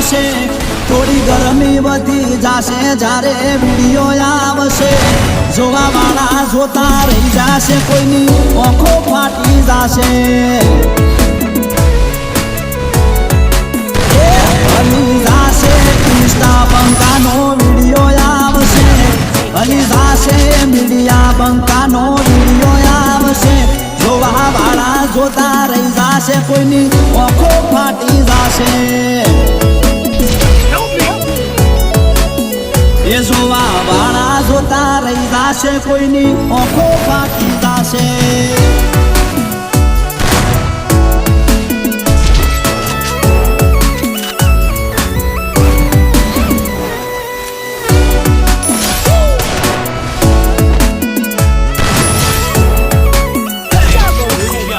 આવશે થોડી ગરમી વધી જાશે જ્યારે વિડીયો આવશે જોવા વાળા જોતા રહી જાશે કોઈની આંખો ફાટી જાશે હલી જાશે ઇન્સ્ટા બંકાનો વિડીયો આવશે હલી જાશે મીડિયા બંકાનો વિડીયો આવશે જોવા વાળા જોતા રહી જાશે કોઈની આંખો ફાટી જાશે એ જોવા વાળા જોતા રહી જાશે કોઈની આંખો ફાટી જાશે